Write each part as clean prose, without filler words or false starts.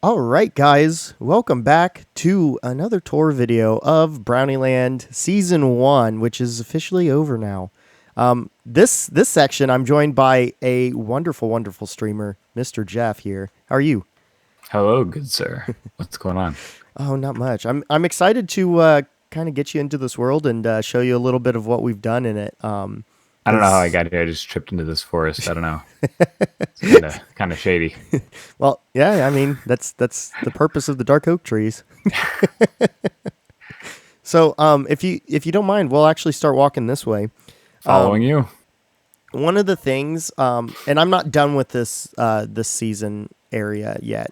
All right, guys, welcome back to another tour video of BrownieLand Season 1, which is officially over now. This section, I'm joined by a wonderful streamer, MisterGeof here. How are you? Hello, good sir. What's going on? Oh, not much. I'm excited to kind of get you into this world and show you a little bit of what we've done in it. I don't know how I Because got here. I just tripped into this forest. I don't know. It's kind of shady. well, yeah, I mean that's the purpose of the dark oak trees. So, if you don't mind, we'll actually start walking this way. Following you. One of the things, and I'm not done with this season area yet.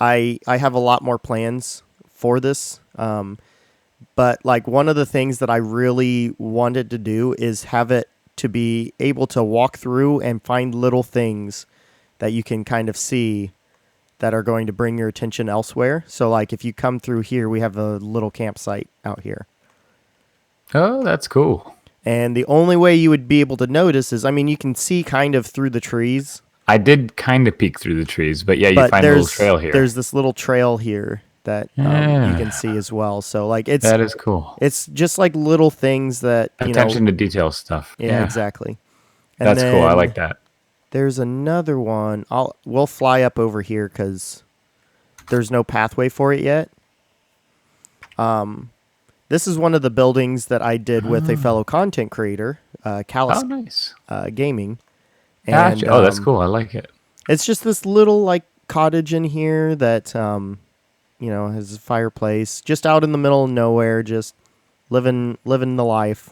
I have a lot more plans for this. But like one of the things that I really wanted to do is have it to be able to walk through and find little things that you can kind of see that are going to bring your attention elsewhere. So like if you come through here, we have a little campsite out here. Oh, that's cool. And the only way you would be able to notice is, I mean, you can see kind of through the trees. I did kind of peek through the trees, but yeah, you But find a little trail here. there's this little trail here that you Yeah, can see as well. So like it's that is cool. it's just like little things that Attention to detail stuff. yeah, Yeah, exactly. And that's cool. I then like that. there's another one. We'll fly up over here because there's no pathway for it yet. This is one of the buildings that I did with a fellow content creator, Oh, Callus nice. Gaming. And Gotcha. Oh, that's cool. I like it. it's just this little like cottage in here that has a fireplace, just out in the middle of nowhere, just living the life.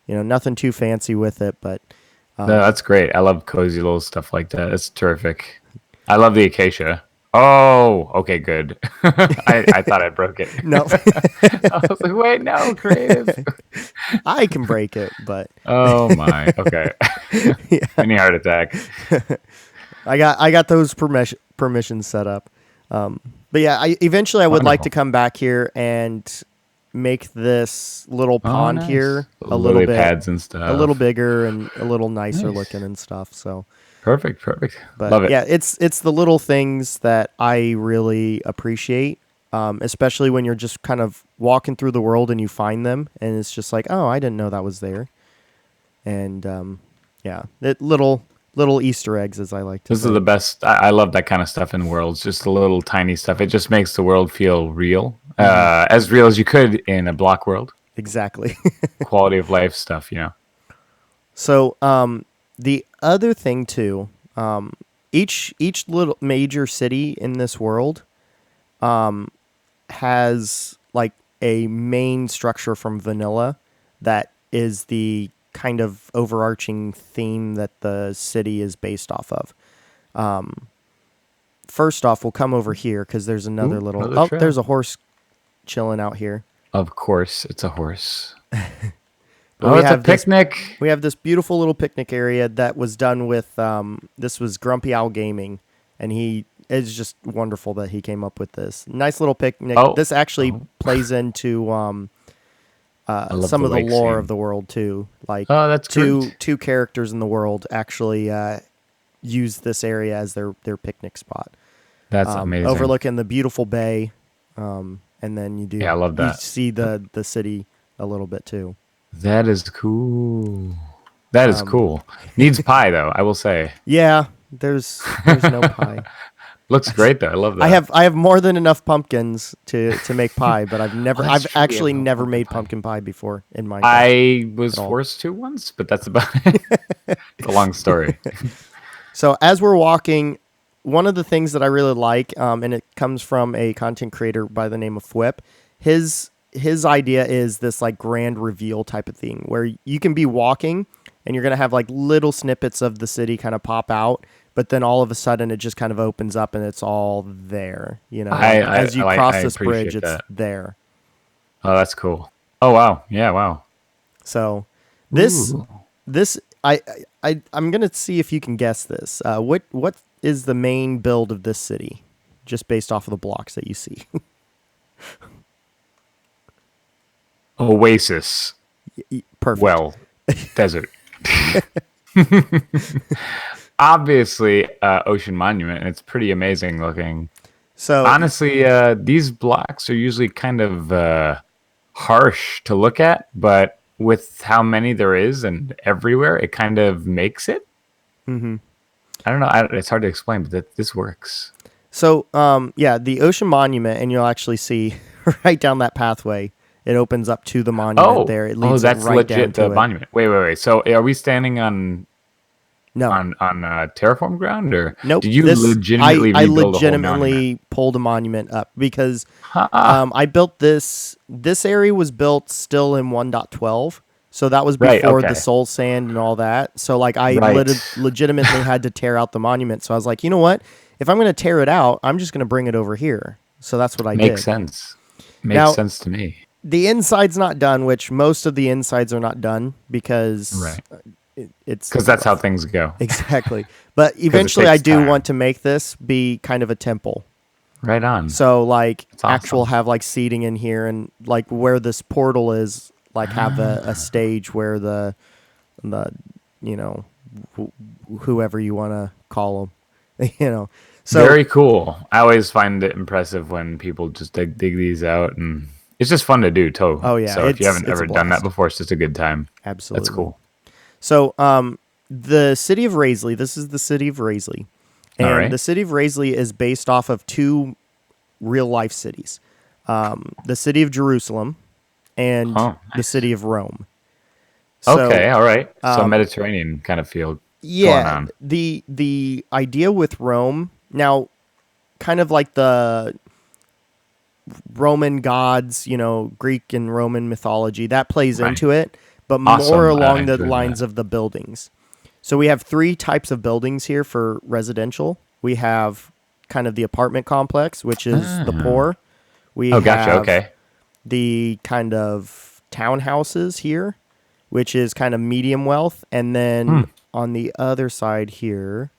Nothing too fancy with it, but No, that's great. I love cozy little stuff like that. It's terrific. I love the acacia. Oh, okay, good. I thought I broke it. no, I was like, wait, no, creative. I can break it, but Oh my. Okay. Mini heart attack. I got those permissions set up. But yeah, eventually I would like to Wonderful. come back here and make this little Oh, pond nice. here a little Lily bit, pads and stuff. a little bigger and a little nicer Nice. looking and stuff. So, Perfect. Perfect. but Love it. yeah, it's the little things that I really appreciate, especially when you're just kind of walking through the world and you find them, and it's just like, oh, I didn't know that was there, and yeah, little Easter eggs, as I like to This say. is the best. I love that kind of stuff in worlds. Just a little tiny stuff. It just makes the world feel real. As real as you could in a block world. Exactly. Quality of life stuff. So, the other thing too, each little major city in this world, has like a main structure from vanilla that is the kind of overarching theme that the city is based off of. First off, we'll come over here because there's another Ooh, little. another Oh, trail. there's a horse chilling out here. Of course, it's a horse. But Oh, we it's a have this picnic. We have this beautiful little picnic area that was done with, this was Grumpy Owl Gaming, and he is just wonderful that he came up with this. Nice little picnic. Oh, This actually oh. plays into I love some the of the lake lore scene. of the world too. Like Oh, that's great. two characters in the world actually use this area as their picnic spot, That's amazing. overlooking the beautiful bay, and then Yeah, I love you that. see the city a little bit too. That is cool. That is cool. Needs pie though, I will say. Yeah, there's no pie. Looks great though. I love that. I have more than enough pumpkins to make pie, but That's I've true, we actually have no never pumpkin made pie. pumpkin pie before in Minecraft. I was at all. forced to once, but that's about it. It's a long story. So as we're walking, one of the things that I really like, and it comes from a content creator by the name of Fwip, his idea is this like grand reveal type of thing where you can be walking and you're gonna have like little snippets of the city kind of pop out, but then all of a sudden it just kind of opens up and it's all there. As you cross I this bridge, appreciate it's that. there. Oh, that's cool. Oh wow. Yeah, wow. So this Ooh. this I'm gonna see if you can guess this. What is the main build of this city, just based off of the blocks that you see? Oasis. Perfect. Well, desert. obviously Ocean Monument, and it's pretty amazing looking. So Honestly, these blocks are usually kind of harsh to look at, but with how many there is and everywhere, it kind of makes it. mhm. I don't know. It's hard to explain, but this works. So, yeah, the Ocean Monument, and you'll actually see right down that pathway. It opens up to the monument Oh, there. It oh, leads it that's right down legit. The to it. monument. Wait. So, are we standing on No, terraform ground, or nope. did you This legitimately I rebuild a whole monument? legitimately pulled a monument up because Ha! I built this. This area was built still in 1.12, so that was Right. before the Okay. soul sand and all that. So like I Right. legitimately had to tear out the monument. So I was like, you know what? If I'm going to tear it out, I'm just going to bring it over here. So that's what I Makes did. sense. Makes Now sense to me. the inside's not done, which most of the insides are not done because Right. it's Because that's how things go. exactly. But Because it eventually, I takes do time. want to make this be kind of a temple. Right on. So like That's actual awesome. have like seating in here and like where this portal is, like have a Ah, stage where the you know whoever you want to call them, you know. So very cool. I always find it impressive when people just dig these out, and it's just fun to do too. oh yeah, So if you haven't it's a ever done that blast. before, it's just a good time. That's Absolutely. cool. So the city of Raisley, this is the city of Raisley. All And right. the city of Raisley is based off of two real life cities, the city of Jerusalem and Oh, the nice. city of Rome. So, Okay. All right. So um, Mediterranean kind of feel going yeah, on. the idea with Rome now, kind of like the Roman gods, Greek and Roman mythology, that plays Right. into it, but more Awesome. I along the enjoy lines that. of the buildings. So we have three types of buildings here for residential. We have kind of the apartment complex, which is the Ah. poor. We Oh, gotcha. have Okay. the kind of townhouses here, which is kind of medium wealth. And Hmm. then on the other side here,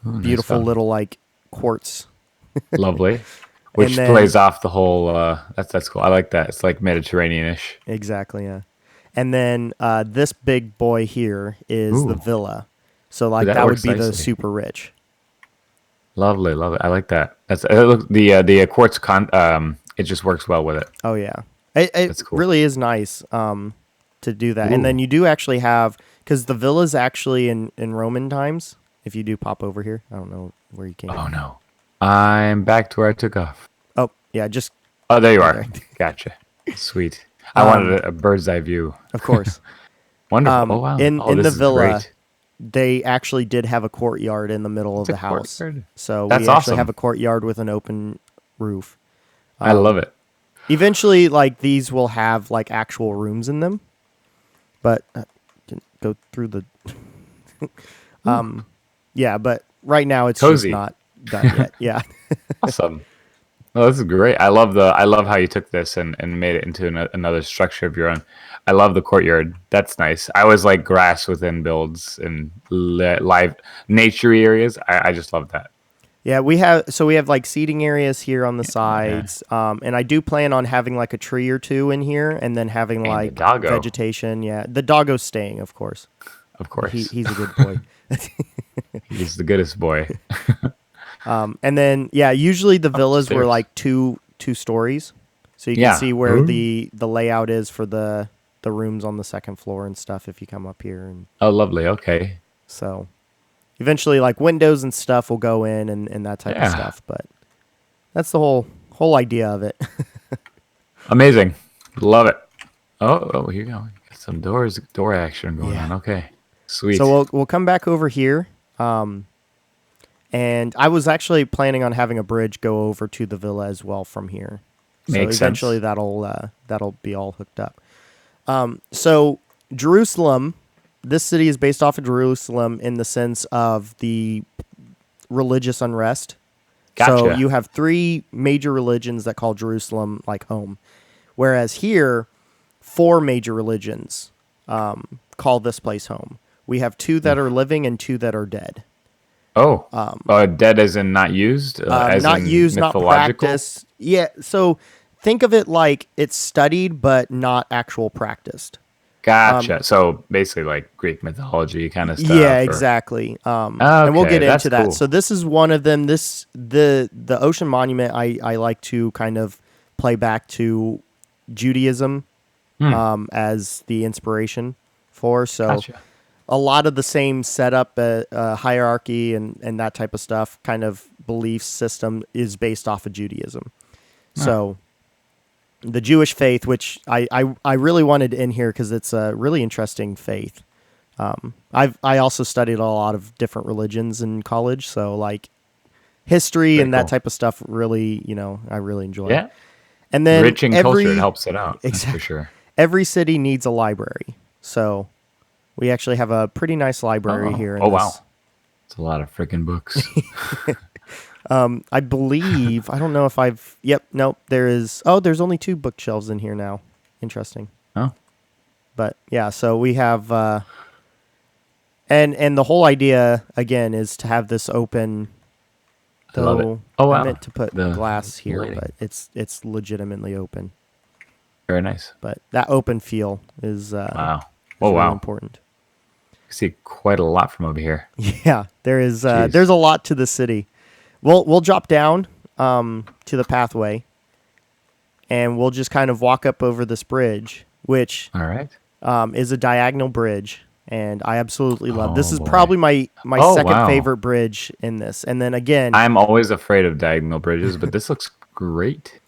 Ooh, nice beautiful one. little like quartz. Lovely. And Which then plays off the whole. That's cool. I like that. It's like Mediterranean-ish. exactly, yeah. And then this big boy here is the Ooh, villa. So ooh, like that that would works be the nicely. super rich. Lovely, love it. I like that. That's the quartz it just works well with it. Oh yeah, it That's cool. really is nice to do that. And Ooh. then you do actually have because the villa's actually in Roman times. If you do pop over here, I don't know where you came. Oh no. I'm back to where I took off. Oh yeah, just Oh, there you go are. there. Gotcha. Sweet. I wanted a bird's eye view. Of course. Wonderful. Oh wow. Oh, In the this is villa, great. they actually did have a courtyard in the middle of It's a the house. courtyard. So That's we actually have awesome. a courtyard with an open roof. I love it. Eventually, like these will have like actual rooms in them, but didn't go through the Ooh, yeah. But right now, it's just cozy. not done yet. Yeah. Awesome. Oh, this is great. I love how you took this and made it into another structure of your own. I love the courtyard. That's nice. I always like grass within builds and live nature areas. I just love that. Yeah, we have like seating areas here on the Yeah. sides, and I do plan on having like a tree or two in here, and then having And the like doggo, vegetation. Yeah, the doggo's staying, of course. of course. He's a good boy. He's the goodest boy. And then yeah, usually the villas were Upstairs. like two stories, so you can Yeah. see where Ooh. the layout is for the rooms on the second floor and stuff. If you come up here, and Oh, lovely. Okay. so eventually like windows and stuff will go in and that type of Yeah. stuff. But that's the whole idea of it. Amazing. Love it. Oh, here you go. Got some door action going Yeah. on. Okay. So Sweet. we'll come back over here. And I was actually planning on having a bridge go over to the villa as well from here. So Makes eventually sense. that'll be all hooked up. So Jerusalem, this city is based off of Jerusalem in the sense of the religious unrest. So Gotcha. you have three major religions that call Jerusalem like home, whereas here, four major religions call this place home. We have two that are Oof. living and two that are dead. Oh, dead as in not used, as Not in used, not mythological. practiced. Yeah, so think of it like it's studied but not actual practiced. Gotcha. So basically, like Greek mythology kind of Yeah, stuff, or exactly. And we'll okay, get that's into that. cool. So this is one of them. The ocean monument I like to kind of play back to Judaism Hmm. as the inspiration for. So Gotcha. a lot of the same setup, hierarchy, and that type of stuff, kind of belief system is based off of Judaism. Huh. So the Jewish faith, which I really wanted in here because it's a really interesting faith. I also studied a lot of different religions in college, so like history Very and that cool. type of stuff really, I really enjoy. Yeah. And then Rich in culture, it helps it out. That's for sure. every city needs a library. So we actually have a pretty nice library Oh, here in oh wow. this. It's a lot of freaking books. I believe, I don't know if I've, yep, nope, there is, oh, there's only 2 bookshelves in here now. Interesting. Oh, But yeah, so we have, and the whole idea again is to have this open. I love it. Though Oh I wow. meant to put The glass here, lighting. but it's legitimately open. Very nice. But that open feel Wow. Oh is really wow. important. I see quite a lot from over here. Yeah, Jeez. there's a lot to the city. We'll drop down to the pathway, and we'll just kind of walk up over this bridge, which All right. is a diagonal bridge, and I absolutely love. This Oh is boy. probably my Oh second wow. favorite bridge in this. And then again, I'm always afraid of diagonal bridges, but this looks great.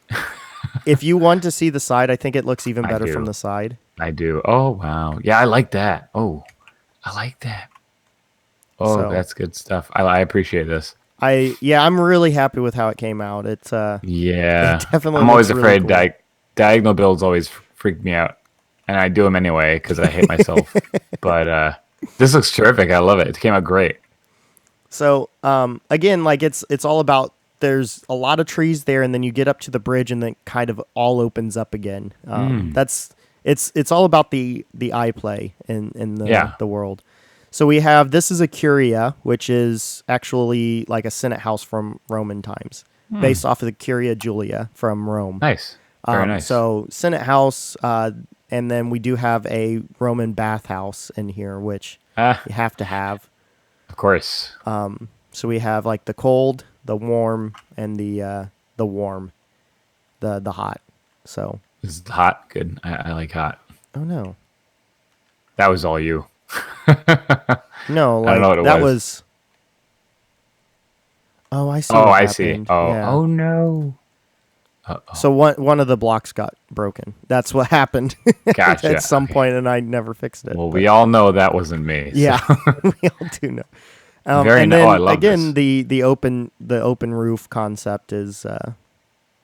if you want to see the side, I think it looks even I better from do. the side. I do. Oh wow. Yeah, I like that. Oh, I like that. Oh, So that's good stuff. I appreciate this. I'm really happy with how it came out. It Yeah. definitely I'm always looks really afraid cool. diagonal builds always freak me out. And I do them anyway because I hate myself. But this looks terrific. I love it. It came out great. So again, like it's all about there's a lot of trees there, and then you get up to the bridge, and then kind of all opens up again. That's it's all about the eye play in Yeah. the world. So we have this is a curia, which is actually like a senate house from Roman times, based off of the Curia Julia from Rome. Nice. Very nice. So Senate House, and then we do have a Roman bathhouse in here, which Ah, you have to have. of course. So we have like the cold, the warm, and the warm, the hot. So This is hot. Good. I like hot. oh no, That was all you. no, I don't know like what it that was. was. Oh, I see Oh, what I see. happened. Oh, Yeah. oh no. So one of the blocks got broken. That's what happened at Gotcha. some Okay. point, and I never fixed it. Well, But we all know that wasn't me. So yeah, we all do know. very And nice. Oh, I then love again, this. the open roof concept is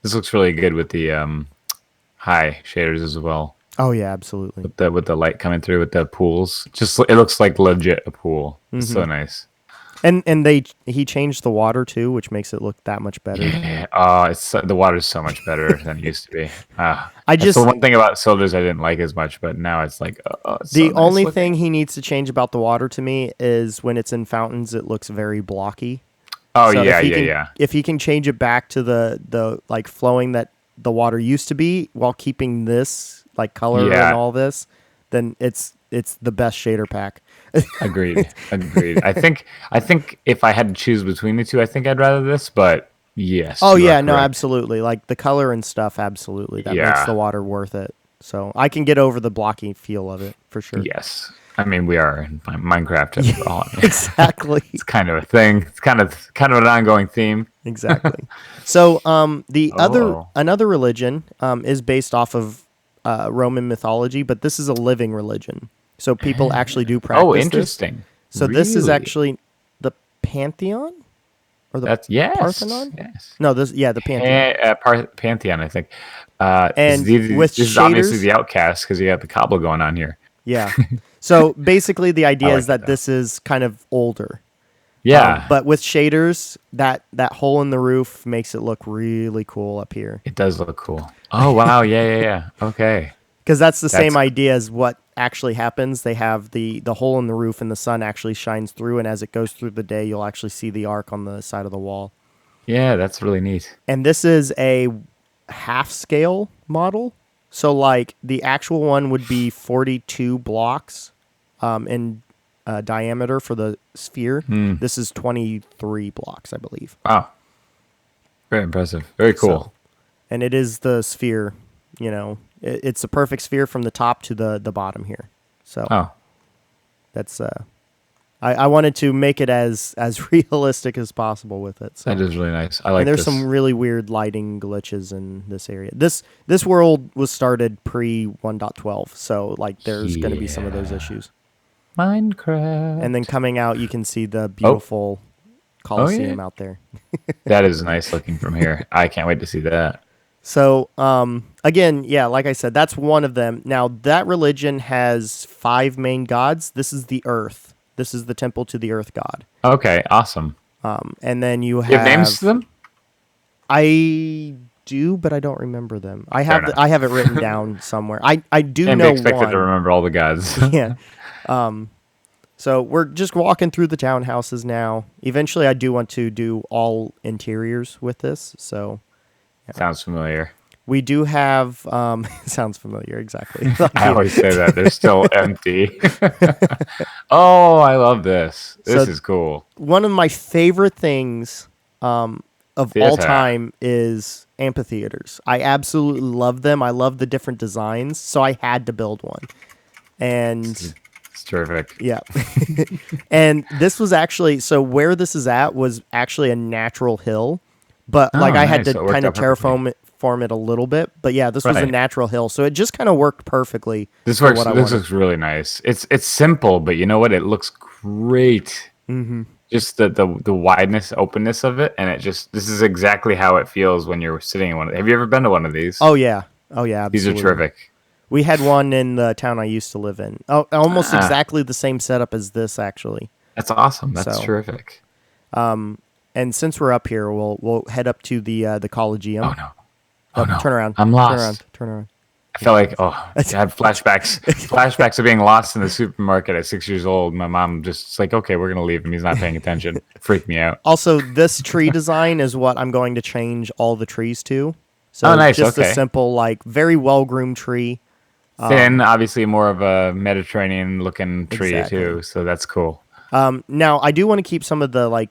This looks really good with the high shaders as well. oh yeah, absolutely. With the light coming through with the pools. Just it looks like legit a pool. It's so nice. And he changed the water too, which makes it look that much better. Yeah. Oh, the water's so much better than it used to be. I That's the just one thing about cylinders I didn't like as much, but now it's like, oh, it's so the nice only looking. thing he needs to change about the water to me is when it's in fountains, it looks very blocky. Oh So yeah, yeah, yeah. if he can change it back to the like flowing that the water used to be while keeping this like color and Yeah, all this, then it's the best shader pack. agreed. Agreed. I think if I had to choose between the two, I think I'd rather this, but yes, Oh you are yeah, no, correct. absolutely. Like the color and stuff, absolutely. That makes the Yeah. water worth it. So I can get over the blocky feel of it for sure. Yes. I mean, we are in Minecraft Yeah, after all. exactly. It's kind of a thing. It's kind of an ongoing theme. Exactly. So the other Oh. another religion is based off of Roman mythology, but this is a living religion. So people actually do Oh, practice this. interesting. So this is Really? actually the Pantheon or the That's yes, Parthenon? yes. No, this yeah, the Pantheon. Pantheon, I think. And with This is obviously shaders, the outcast because you got the cobble going on here. yeah. So basically, the I idea is like it that though. this is kind of older, Yeah, but with shaders, that hole in the roof makes it look really cool up here. it does look cool. Oh wow, yeah, yeah, yeah. Okay, Because that's the that's same idea as what actually happens. They have the hole in the roof, and the sun actually shines through, and as it goes through the day, you'll actually see the arc on the side of the wall. yeah, that's really neat. And this is a half scale model. So like the actual one would be 42 blocks in diameter for the sphere. Hmm. This is 23 blocks, I believe. Wow. Very impressive. Very So, cool. and it is the sphere, it's the perfect sphere from the top to the bottom here. So Oh, that's I wanted to make it as realistic as possible with it. So that is really nice. I and like there's this. some really weird lighting glitches in this area. This world was started pre 1.12, so like there's going to be some of those Yeah. issues. And then Minecraft. coming out, you can see the Oh, beautiful oh yeah. Coliseum out there. That is nice looking from here. I can't wait to see that. So, again, yeah, like I said, that's one of them. Now, that religion has 5 main gods. This is the earth. This is the temple to the earth god. Okay, awesome. And then you You have names to have, them? I do, but I don't remember them. Fair enough. I have it written down somewhere. I do Can't be know expected to one. remember all the gods. Yeah. So we're just walking through the townhouses now. Eventually, I do want to do all interiors with this. So Sounds familiar. we do have. Sounds familiar, exactly. Like I you. always say that. They're still empty. Oh, I love this. This So is cool. one of my favorite things of all Theater. time is amphitheaters. I absolutely love them. I love the different designs, so I had to build one. And It's terrific. yeah. And this was actually, so where this is at was actually a natural hill, but Oh, like I had nice. to So it worked kind of out perfectly. terraform it a little bit. But yeah, this was a Right. natural hill, so it just kind of worked perfectly This for works. what I This wanted. looks really nice. It's simple, but you know what? It looks great. Mm-hmm. Just the wideness, openness of it, and it just this is exactly how it feels when you're sitting in one. Have you ever been to one of these? Oh yeah. Oh yeah, These are absolutely. terrific. We had one in the town I used to live in. Oh, almost Ah, exactly the same setup as this, actually. that's awesome. That's So, terrific. and since we're up here, we'll head up to the Oh Coliseum. no. Oh no. Turn around. I'm Turn lost. around. Turn around. I felt like, oh, I had flashbacks. Flashbacks of being lost in the supermarket at 6 years old. My mom just like, okay, we're gonna leave him. He's not paying attention. Freaked me out. Also, this tree design is what I'm going to change all the trees to. Oh, So nice. just a Okay. simple, like very well groomed tree. Thin, obviously more of a Mediterranean looking tree Exactly. too. So that's cool. Now I do want to keep some of the like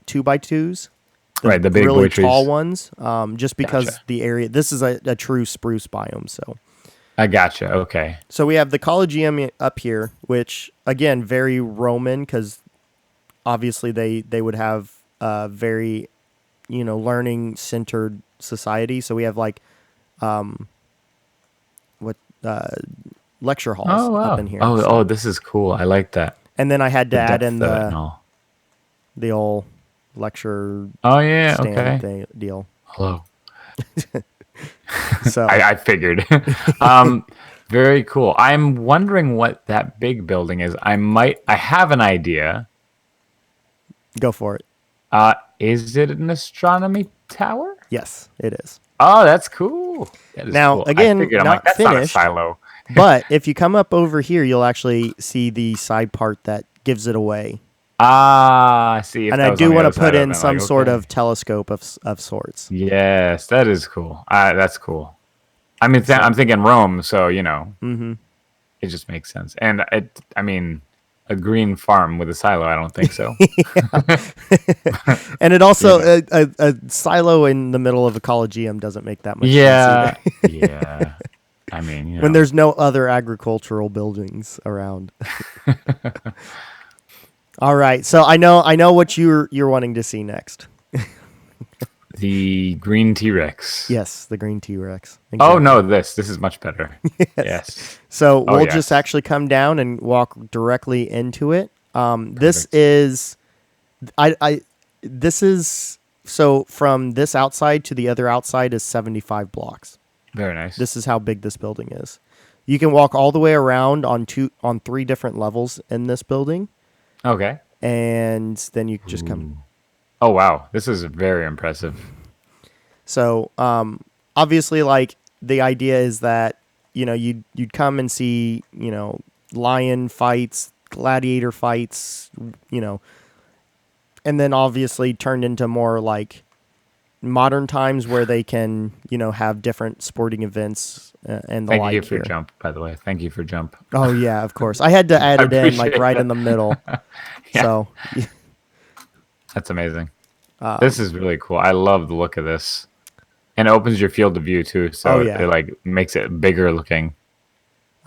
2x2s, Right, the big really boy tall trees. ones, just because Gotcha. the area. This is a true spruce biome, so. I gotcha. Okay. So we have the Collegium up here, which again very Roman because obviously they would have a very learning centered society. So we have like what lecture halls Oh up wow. in here. Oh So- oh, this is cool. I like that. and then I had to The add depth in of it and all. the old lecture Oh yeah. stand Okay. deal. Hello. So I figured. Very cool. I'm wondering what that big building is. I have an idea. go for it. Is it an astronomy tower? Yes, it is. Oh, that's cool. That is Now, cool. again, I figured, I'm not like, that's not a finished. silo. But if you come up over here, you'll actually see the side part that gives it away. Ah, I see. If And that I was do on the want other to put side, I'd in been some like, sort okay. of telescope of sorts. Yes, that is cool. That's cool. I mean, So- I'm thinking Rome, so Mm-hmm. it just makes sense. And I mean, a green farm with a silo. I don't think so. And it also a silo in the middle of a Collegium doesn't make that much sense Yeah, either. yeah. I mean, When there's no other agricultural buildings around. All right, so I know what you're wanting to see next. the green T-Rex. Yes, the green T-Rex. Oh Exactly. no, this is much better. Yes. So Oh, we'll yes. just actually come down and walk directly into it. This Perfect. is, this is so from this outside to the other outside is 75 blocks. Very nice. This is how big this building is. You can walk all the way around on 3 different levels in this building, Okay. and then you just come. Oh wow, this is very impressive. So obviously, like the idea is that you'd come and see lion fights, gladiator fights, and then obviously turned into more like modern times where they can have different sporting events and the Thank you like for here. jump, by the way. Thank you for jump. Oh yeah, of course. I had to add I it in like appreciate right in that. the middle. Yeah, So that's amazing. This is really cool. I love the look of this. And it opens your field of view too, oh so it yeah. like makes it bigger looking.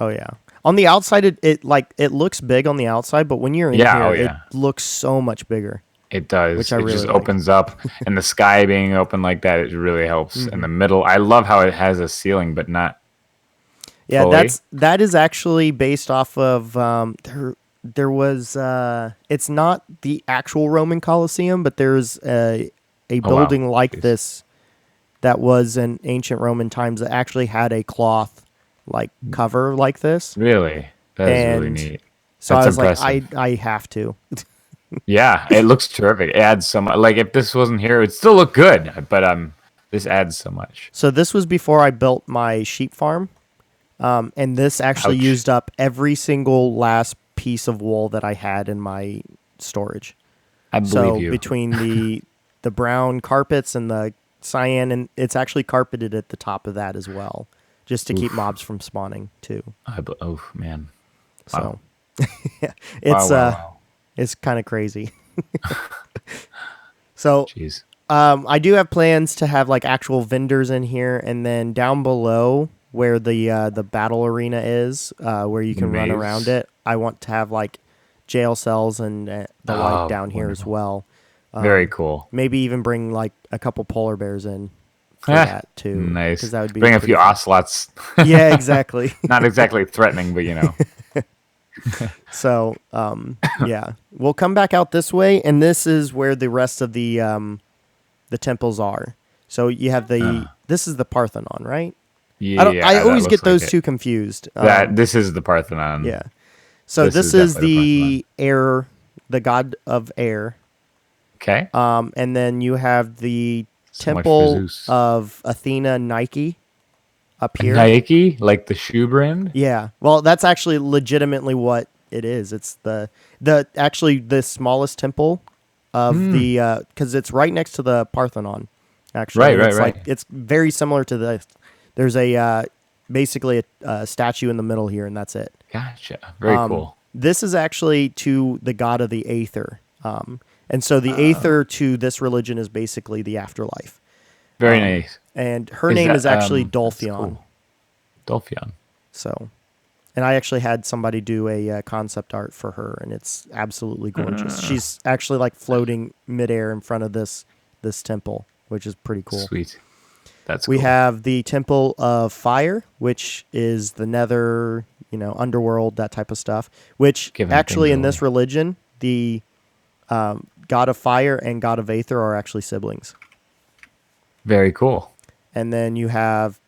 Oh yeah. On the outside it looks big on the outside, but when you're in Yeah, here oh it yeah. looks so much bigger, It which does. I It really just like. opens up, and the sky being open like that, it really helps. In the middle, I love how it has a ceiling, but not Yeah, fully. that is actually based off of there was it's not the actual Roman Colosseum, but there's a Oh wow, building like jeez, this that was in ancient Roman times that actually had a cloth like cover like this. really, that is really And neat. so I That's was like impressive. I have to. Yeah, it looks terrific. It adds so much. Like if this wasn't here, it would still look good, but this adds so much. So this was before I built my sheep farm. And this actually Ouch. used up every single last piece of wool that I had in my storage. I believe So you. between the brown carpets and the cyan, and it's actually carpeted at the top of that as well, just to keep Oof. mobs from spawning too. Oh man. Wow. So yeah, Wow. it's Wow. Wow. it's kind of crazy. So Jeez. I do have plans to have like actual vendors in here, and then down below where the battle arena is, where you can run around Maze. it. I want to have like jail cells and the like Oh, down here as wonderful. well. Very cool. Maybe even bring like a couple polar bears in for Eh, that too, because nice. that would be Bring a pretty few fun. ocelots. Yeah, exactly. Not exactly threatening, but So yeah, we'll come back out this way, and this is where the rest of the temples are. So you have this is the Parthenon, right? I Yeah, that always get looks like those it. two confused. That this is the Parthenon. Yeah. So This is this is definitely the Parthenon. the air, the god of air. Okay. And then you have the So much for temple Zeus. of Athena Nike up here. Nike, like the shoe brand. Yeah. Well, that's actually legitimately what it is. It's the actually the smallest temple of the because it's right next to the Parthenon. Actually, Right, and right, it's like right. it's very similar to this. There's a basically a statue in the middle here, and that's it. Gotcha. Very cool. This is actually to the god of the Aether. And so the Aether to this religion is basically the afterlife. Very nice. And her Is name that, is actually that's Dolphion. cool. Dolphion. So, and I actually had somebody do a concept art for her, and it's absolutely gorgeous. She's actually like floating midair in front of this temple, which is pretty cool. Sweet. That's We cool. have the Temple of Fire, which is the Nether, underworld, that type of stuff. Which Giving actually things in this away. religion, the God of Fire and God of Aether are actually siblings. Very cool. And then you have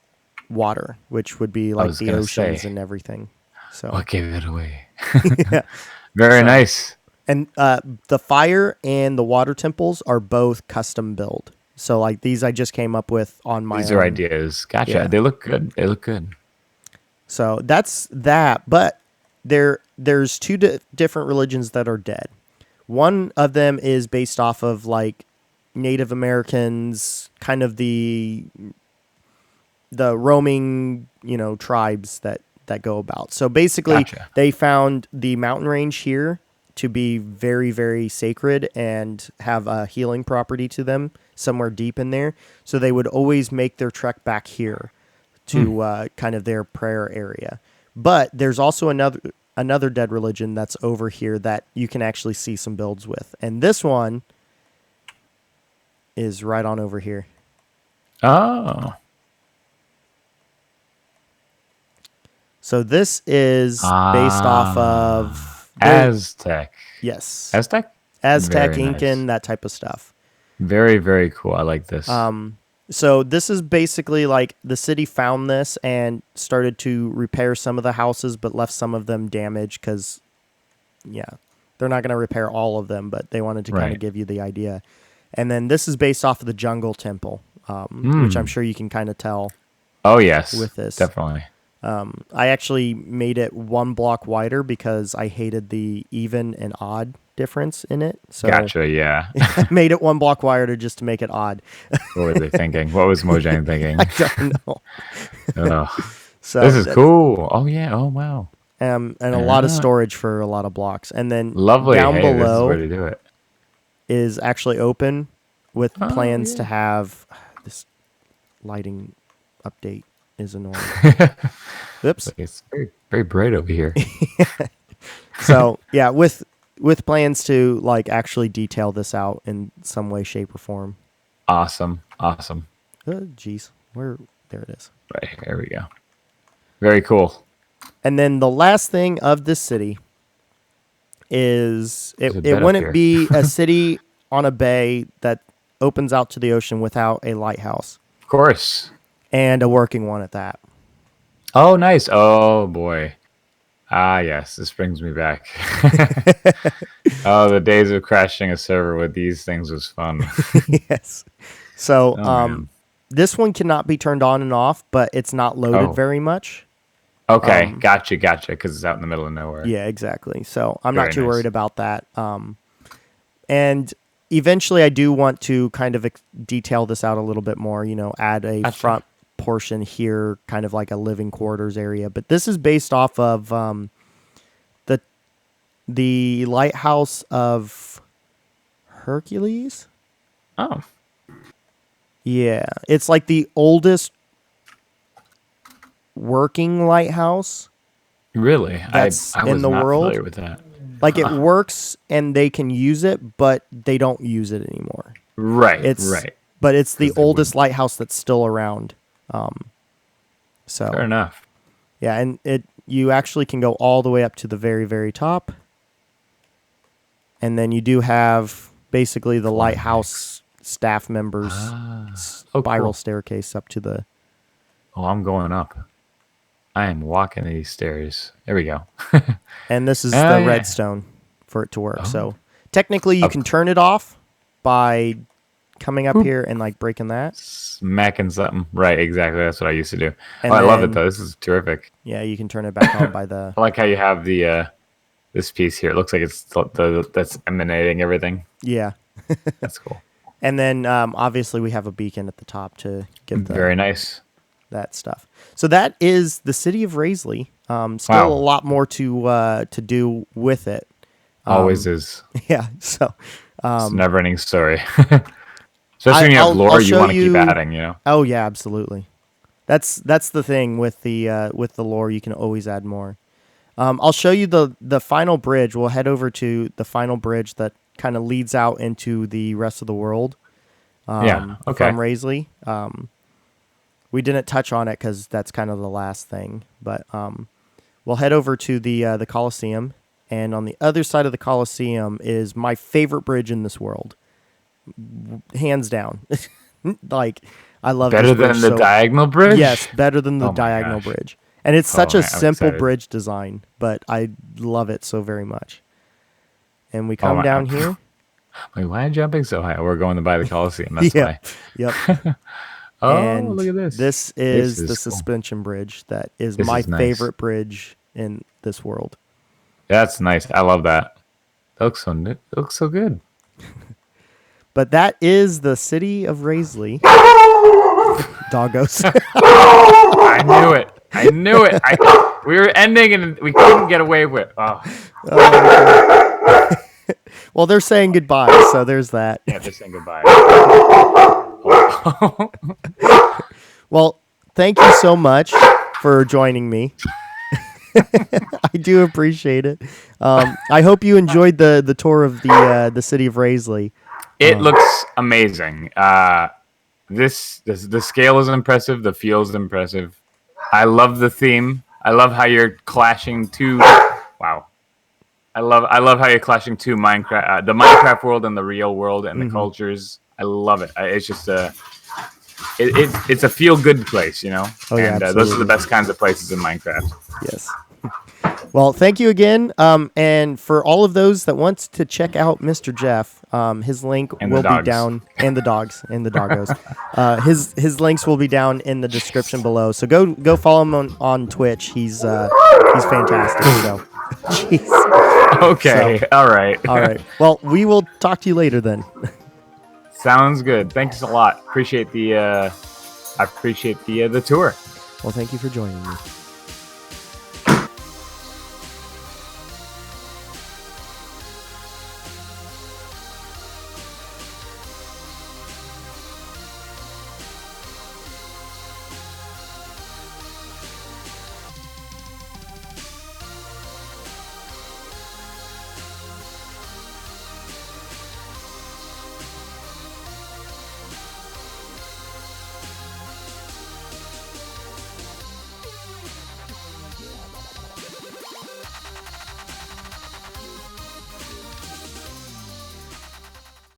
water, which would be like was the gonna oceans say. and everything. So What gave it away? yeah. Very So- nice. And the fire and the water temples are both custom built. So like these I just came up with on my These own. are ideas. Gotcha. Yeah. They look good. They look good. So that's that. But there's two different religions that are dead. One of them is based off of like Native Americans, kind of the roaming, tribes that go about. So basically, Gotcha. they found the mountain range here to be very, very sacred and have a healing property to them somewhere deep in there. So they would always make their trek back here to kind of their prayer area. But there's also another dead religion that's over here that you can actually see some builds with. And this one is right on over here. Oh. So this is based off of Aztec. yes, Aztec? Aztec, Very nice. Incan, that type of stuff. Very, very cool. I like this. So this is basically like the city found this and started to repair some of the houses, but left some of them damaged because, yeah, they're not going to repair all of them, but they wanted to kind Right. of give you the idea. And then this is based off of the Jungle Temple, which I'm sure you can kind of tell. Oh, yes. with this. Definitely. I actually made it one block wider because I hated the even and odd difference in it. So Gotcha. Yeah. I made it one block wider just to make it odd. What were they thinking? What was Mojang thinking? I don't know. Oh, So This is that's cool. Oh yeah. Oh wow. and a lot of storage for a lot of blocks. And then Lovely. down Hey, this is where below to do it. is actually open with Oh plans to yeah. have this lighting update is annoying. Oops. It's very very bright over here. So yeah, with plans to like actually detail this out in some way, shape, or form. Awesome. Awesome. Geez, where there it is. Right here. There we go. Very cool. And then the last thing of this city is There's a it bed up wouldn't here. be a city on a bay that opens out to the ocean without a lighthouse Of course. and a working one at that. Oh, nice. Oh boy. Ah, yes. This brings me back. Oh, the days of crashing a server with these things was fun. Yes. So Oh man. this one cannot be turned on and off, but it's not loaded Oh. very much. Okay. Gotcha. Gotcha. Because it's out in the middle of nowhere. Yeah, exactly. So I'm Very not too nice. worried about that. And eventually, I do want to kind of detail this out a little bit more. Add a Gotcha. front portion here, kind of like a living quarters area. But this is based off of the lighthouse of Hercules. Oh. Yeah, it's like the oldest working lighthouse. Really? That's I in was the not world. familiar with that. Like it works and they can use it, but they don't use it anymore. Right. It's Right. but it's the 'Cause they oldest lighthouse that's still around. So Fair enough. yeah, and you actually can go all the way up to the very, very top. And then you do have basically the lighthouse staff members spiral cool. staircase up to the. Oh, I'm going up. I am walking these stairs. There we go. And this is Oh, the yeah. redstone for it to work. So technically you can turn it off by coming up here and like breaking that. Smacking something. Right, exactly. That's what I used to do. And I love it then- though. This is terrific. Yeah, you can turn it back on by the. I like how you have the this piece here. It looks like it's that's emanating everything. Yeah. That's cool. And then obviously we have a beacon at the top to get Very nice. that stuff. So that is the city of Raisley. Still Wow. a lot more to do with it. Always is. Yeah. So It's a never-ending story. Especially when you have I'll lore, you show want to keep you- adding. You know. oh yeah, absolutely. That's the thing with the lore. You can always add more. I'll show you the final bridge. We'll head over to the final bridge that kind of leads out into the rest of the world. Yeah, okay. From Raisley. We didn't touch on it because that's kind of the last thing. But we'll head over to the Colosseum, and on the other side of the Colosseum is my favorite bridge in this world, hands down. Like I love Better this bridge than the diagonal bridge. Yes, better than the Oh my diagonal gosh. bridge. And it's such Oh, a man, I'm simple excited. bridge design, but I love it so very much. And we Oh, come my- down here. Wait, why are you jumping so high? We're going to buy the Coliseum. That's Yep. why. Yep. Oh, And look at this. This is This the is cool. suspension bridge that is This my is nice. favorite bridge in this world. That's nice. I love that. That looks so new. It looks so good. But that is the city of Raisley. Doggos. I knew it. I knew it. We were ending and we couldn't get away with it. Oh, Well, they're saying goodbye, so there's that. yeah, they're saying goodbye. Well, thank you so much for joining me. I do appreciate it. I hope you enjoyed the tour of the city of Raisley. It looks amazing. The scale is impressive. The feel is impressive. I love the theme. I love how you're clashing two. Wow. I love how you're clashing two Minecraft, the Minecraft world and the real world and the cultures. I love it. It's just it's a feel good place, you know. Oh, yeah, and those are absolutely. the best kinds of places in Minecraft. Yes. Well, thank you again. And for all of those that want to check out MisterGeof, his link And the will be dogs. down, and the dogs and the doggos. His links will be down in the description below. So go follow him on Twitch. He's fantastic. So, jeez. Okay. All right. All right. Well, we will talk to you later then. Sounds good. Thanks a lot. Appreciate the tour. Well, thank you for joining me.